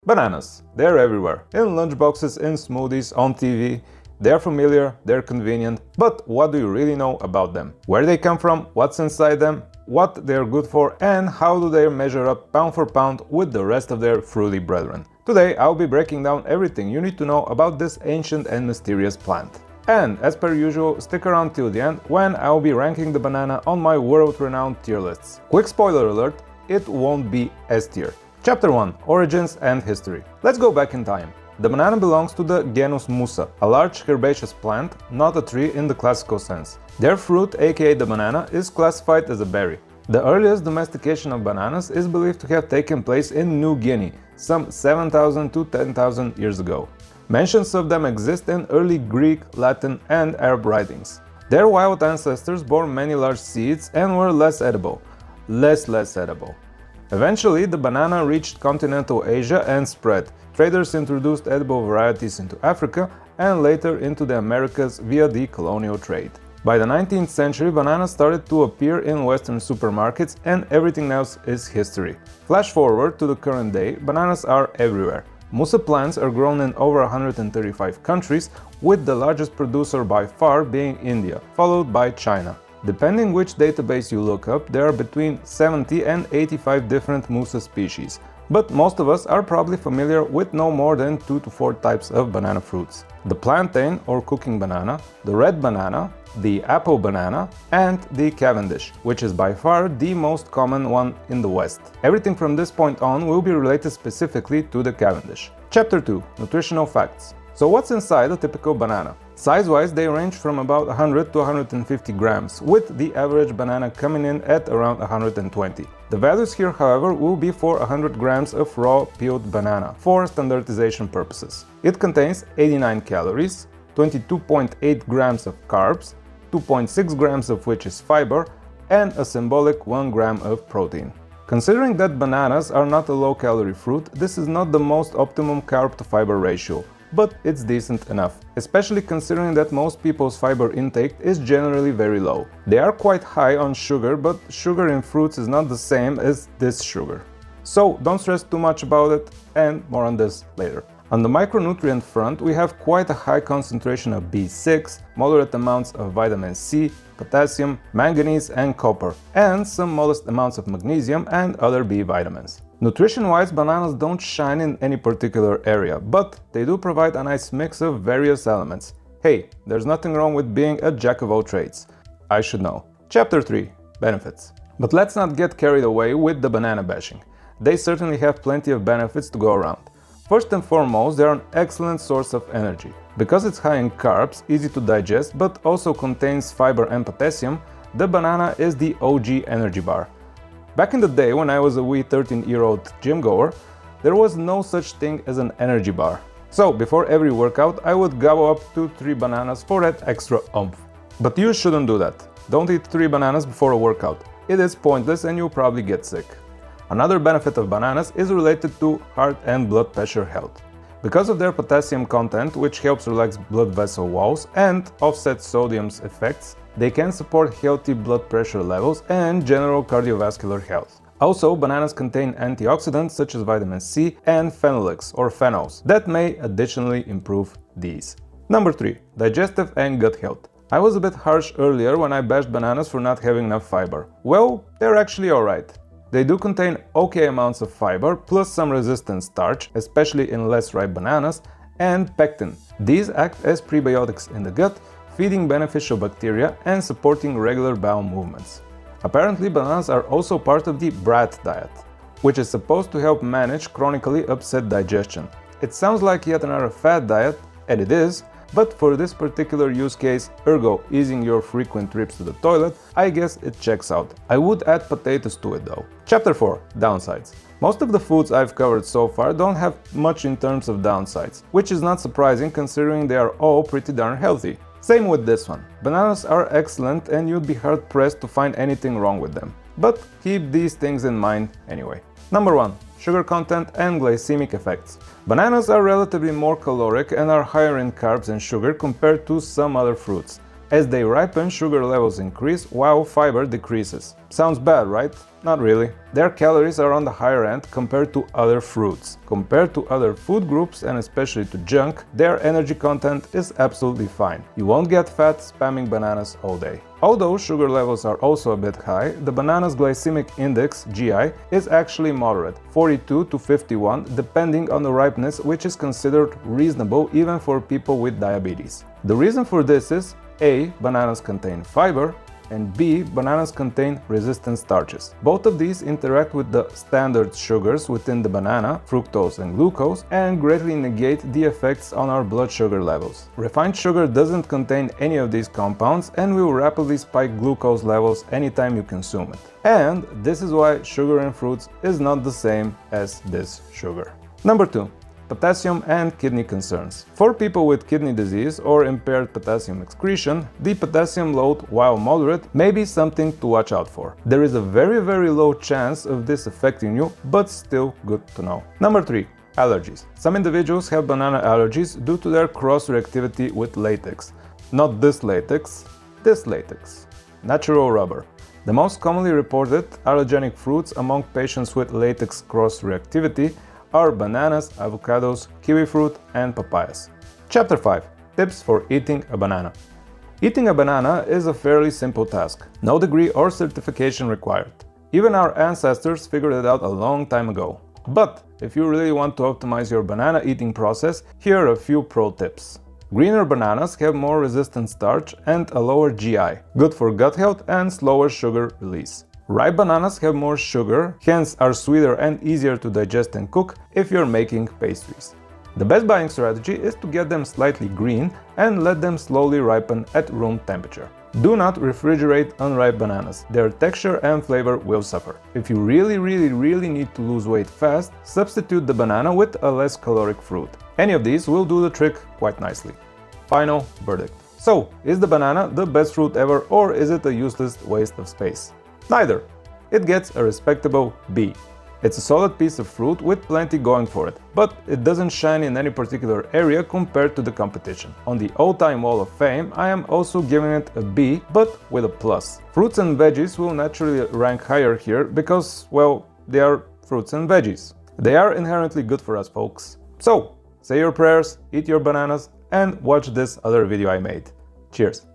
Bananas. They're everywhere. In lunchboxes, in smoothies, on TV. They're familiar, they're convenient, but what do you really know about them? Where they come from, what's inside them, what they're good for, and how do they measure up pound for pound with the rest of their fruity brethren? Today I'll be breaking down everything you need to know about this ancient and mysterious plant. And as per usual, stick around till the end when I'll be ranking the banana on my world-renowned tier lists. Quick spoiler alert, it won't be S tier. Chapter 1. Origins and History. Let's go back in time. The banana belongs to the genus Musa, a large herbaceous plant, not a tree in the classical sense. Their fruit, aka the banana, is classified as a berry. The earliest domestication of bananas is believed to have taken place in New Guinea, some 7,000 to 10,000 years ago. Mentions of them exist in early Greek, Latin, and Arab writings. Their wild ancestors bore many large seeds and were less edible. Less edible. Eventually, the banana reached continental Asia and spread. Traders introduced edible varieties into Africa and later into the Americas via the colonial trade. By the 19th century, bananas started to appear in Western supermarkets and everything else is history. Flash forward to the current day, bananas are everywhere. Musa plants are grown in over 135 countries, with the largest producer by far being India, followed by China. Depending which database you look up, there are between 70 and 85 different Musa species, but most of us are probably familiar with no more than 2 to 4 types of banana fruits. The plantain or cooking banana, the red banana, the apple banana, and the Cavendish, which is by far the most common one in the West. Everything from this point on will be related specifically to the Cavendish. Chapter 2. Nutritional Facts. So what's inside a typical banana? Size-wise, they range from about 100 to 150 grams, with the average banana coming in at around 120. The values here, however, will be for 100 grams of raw peeled banana, for standardization purposes. It contains 89 calories, 22.8 grams of carbs, 2.6 grams of which is fiber, and a symbolic 1 gram of protein. Considering that bananas are not a low-calorie fruit, this is not the most optimum carb-to-fiber ratio, but it's decent enough, especially considering that most people's fiber intake is generally very low. They are quite high on sugar, but sugar in fruits is not the same as this sugar. So don't stress too much about it, and more on this later. On the micronutrient front, we have quite a high concentration of B6, moderate amounts of vitamin C, potassium, manganese and copper, and some modest amounts of magnesium and other B vitamins. Nutrition-wise, bananas don't shine in any particular area, but they do provide a nice mix of various elements. Hey, there's nothing wrong with being a jack of all trades. I should know. Chapter 3. Benefits. But let's not get carried away with the banana bashing. They certainly have plenty of benefits to go around. First and foremost, they are an excellent source of energy. Because it's high in carbs, easy to digest, but also contains fiber and potassium, the banana is the OG energy bar. Back in the day, when I was a wee 13-year-old gym goer, there was no such thing as an energy bar. So, before every workout, I would gobble up 2-3 bananas for that extra oomph. But you shouldn't do that. Don't eat 3 bananas before a workout. It is pointless and you'll probably get sick. Another benefit of bananas is related to heart and blood pressure health. Because of their potassium content, which helps relax blood vessel walls and offset sodium's effects, they can support healthy blood pressure levels and general cardiovascular health. Also, bananas contain antioxidants such as vitamin C and phenolics or phenols that may additionally improve these. Number 3. Digestive and gut health. I was a bit harsh earlier when I bashed bananas for not having enough fiber. Well, they're actually alright. They do contain okay amounts of fiber, plus some resistant starch, especially in less ripe bananas, and pectin. These act as prebiotics in the gut, feeding beneficial bacteria and supporting regular bowel movements. Apparently, bananas are also part of the brat diet, which is supposed to help manage chronically upset digestion. It sounds like yet another fad diet, and it is, but for this particular use case, ergo easing your frequent trips to the toilet, I guess it checks out. I would add potatoes to it though. Chapter 4. Downsides. Most of the foods I've covered so far don't have much in terms of downsides, which is not surprising considering they are all pretty darn healthy. Same with this one. Bananas are excellent and you'd be hard pressed to find anything wrong with them. But keep these things in mind anyway. Number 1. Sugar content and glycemic effects. Bananas are relatively more caloric and are higher in carbs and sugar compared to some other fruits. As they ripen, sugar levels increase while fiber decreases. Sounds bad, right? Not really. Their calories are on the higher end compared to other fruits. Compared to other food groups and especially to junk, their energy content is absolutely fine. You won't get fat spamming bananas all day. Although sugar levels are also a bit high, the banana's glycemic index, GI, is actually moderate, 42 to 51, depending on the ripeness, which is considered reasonable even for people with diabetes. The reason for this is A. Bananas contain fiber, and B. Bananas contain resistant starches. Both of these interact with the standard sugars within the banana, fructose and glucose, and greatly negate the effects on our blood sugar levels. Refined sugar doesn't contain any of these compounds and will rapidly spike glucose levels anytime you consume it. And this is why sugar in fruits is not the same as this sugar. Number 2. Potassium and kidney concerns. For people with kidney disease or impaired potassium excretion, the potassium load, while moderate, may be something to watch out for. There is a very low chance of this affecting you, but still good to know. Number 3. Allergies. Some individuals have banana allergies due to their cross-reactivity with latex. Not this latex, this latex. Natural rubber. The most commonly reported allergenic fruits among patients with latex cross-reactivity are bananas, avocados, kiwi fruit, and papayas. Chapter 5. Tips for eating a banana. Eating a banana is a fairly simple task. No degree or certification required. Even our ancestors figured it out a long time ago. But if you really want to optimize your banana eating process, here are a few pro tips. Greener bananas have more resistant starch and a lower GI, good for gut health and slower sugar release. Ripe bananas have more sugar, hence are sweeter and easier to digest and cook if you're making pastries. The best buying strategy is to get them slightly green and let them slowly ripen at room temperature. Do not refrigerate unripe bananas, their texture and flavor will suffer. If you really need to lose weight fast, substitute the banana with a less caloric fruit. Any of these will do the trick quite nicely. Final verdict. So, is the banana the best fruit ever, or is it a useless waste of space? Neither. It gets a respectable B. It's a solid piece of fruit with plenty going for it, but it doesn't shine in any particular area compared to the competition. On the all-time wall of fame, I am also giving it a B, but with a plus. Fruits and veggies will naturally rank higher here because, well, they are fruits and veggies. They are inherently good for us, folks. So, say your prayers, eat your bananas, and watch this other video I made. Cheers!